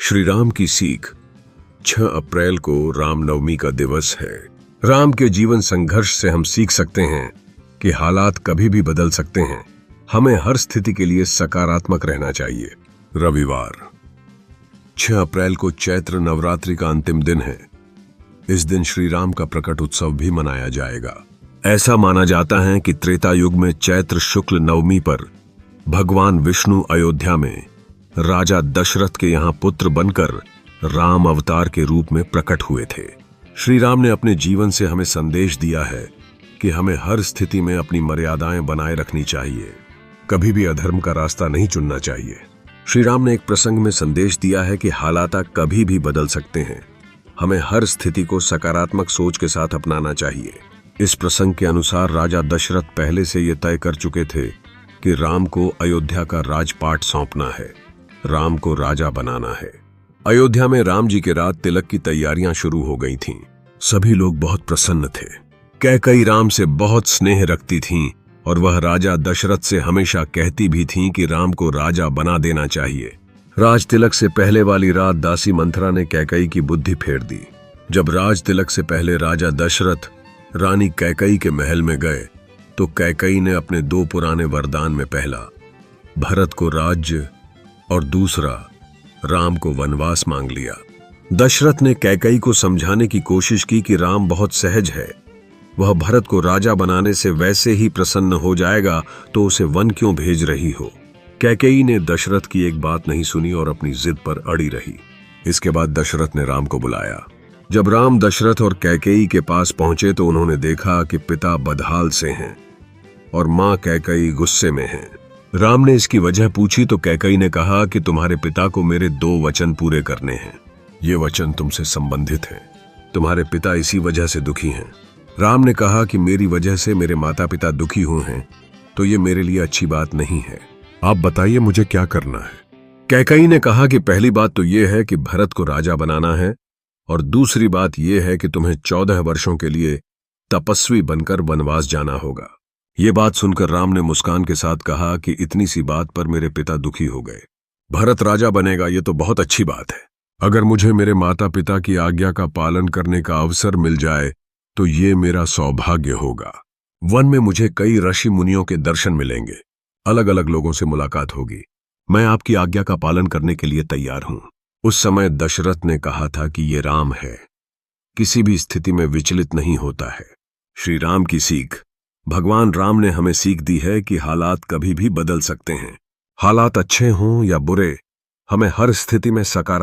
श्री राम की सीख। 6 अप्रैल को रामनवमी का दिवस है। राम के जीवन संघर्ष से हम सीख सकते हैं कि हालात कभी भी बदल सकते हैं। हमें हर स्थिति के लिए सकारात्मक रहना चाहिए। रविवार 6 अप्रैल को चैत्र नवरात्रि का अंतिम दिन है। इस दिन श्री राम का प्रकट उत्सव भी मनाया जाएगा। ऐसा माना जाता है कि त्रेता युग में चैत्र शुक्ल नवमी पर भगवान विष्णु अयोध्या में राजा दशरथ के यहाँ पुत्र बनकर राम अवतार के रूप में प्रकट हुए थे। श्री राम ने अपने जीवन से हमें संदेश दिया है कि हमें हर स्थिति में अपनी मर्यादाएं बनाए रखनी चाहिए। कभी भी अधर्म का रास्ता नहीं चुनना चाहिए। श्री राम ने एक प्रसंग में संदेश दिया है कि हालात कभी भी बदल सकते हैं। हमें हर स्थिति को सकारात्मक सोच के साथ अपनाना चाहिए। इस प्रसंग के अनुसार राजा दशरथ पहले से ये तय कर चुके थे कि राम को अयोध्या का राजपाट सौंपना है, राम को राजा बनाना है। अयोध्या में राम जी के रात तिलक की तैयारियां शुरू हो गई थीं। सभी लोग बहुत प्रसन्न थे। कैकई राम से बहुत स्नेह रखती थीं और वह राजा दशरथ से हमेशा कहती भी थीं कि राम को राजा बना देना चाहिए। राज तिलक से पहले वाली रात दासी मंथरा ने कैकई की बुद्धि फेर दी। जब राज तिलक से पहले राजा दशरथ रानी कैकई के महल में गए तो कैकई ने अपने 2 पुराने वरदान में पहला भरत को राज्य और दूसरा राम को वनवास मांग लिया। दशरथ ने कैकई को समझाने की कोशिश की कि राम बहुत सहज है, वह भरत को राजा बनाने से वैसे ही प्रसन्न हो जाएगा, तो उसे वन क्यों भेज रही हो। कैकई ने दशरथ की एक बात नहीं सुनी और अपनी जिद पर अड़ी रही। इसके बाद दशरथ ने राम को बुलाया। जब राम दशरथ और कैकेयी के पास पहुंचे तो उन्होंने देखा कि पिता बदहाल से हैं और मां कैकेयी गुस्से में है। राम ने इसकी वजह पूछी तो कैकेयी ने कहा कि तुम्हारे पिता को मेरे 2 वचन पूरे करने हैं। ये वचन तुमसे संबंधित हैं। तुम्हारे पिता इसी वजह से दुखी हैं। राम ने कहा कि मेरी वजह से मेरे माता पिता दुखी हुए हैं तो ये मेरे लिए अच्छी बात नहीं है। आप बताइए मुझे क्या करना है। कैकेयी ने कहा कि पहली बात तो ये है कि भरत को राजा बनाना है और दूसरी बात यह है कि तुम्हें 14 वर्षों के लिए तपस्वी बनकर वनवास जाना होगा। ये बात सुनकर राम ने मुस्कान के साथ कहा कि इतनी सी बात पर मेरे पिता दुखी हो गए। भरत राजा बनेगा ये तो बहुत अच्छी बात है। अगर मुझे मेरे माता पिता की आज्ञा का पालन करने का अवसर मिल जाए तो ये मेरा सौभाग्य होगा। वन में मुझे कई ऋषि मुनियों के दर्शन मिलेंगे, अलग अलग लोगों से मुलाकात होगी। मैं आपकी आज्ञा का पालन करने के लिए तैयार हूं। उस समय दशरथ ने कहा था कि ये राम है, किसी भी स्थिति में विचलित नहीं होता है। श्री राम की सीख। भगवान राम ने हमें सीख दी है कि हालात कभी भी बदल सकते हैं। हालात अच्छे हों या बुरे, हमें हर स्थिति में सकारात्मक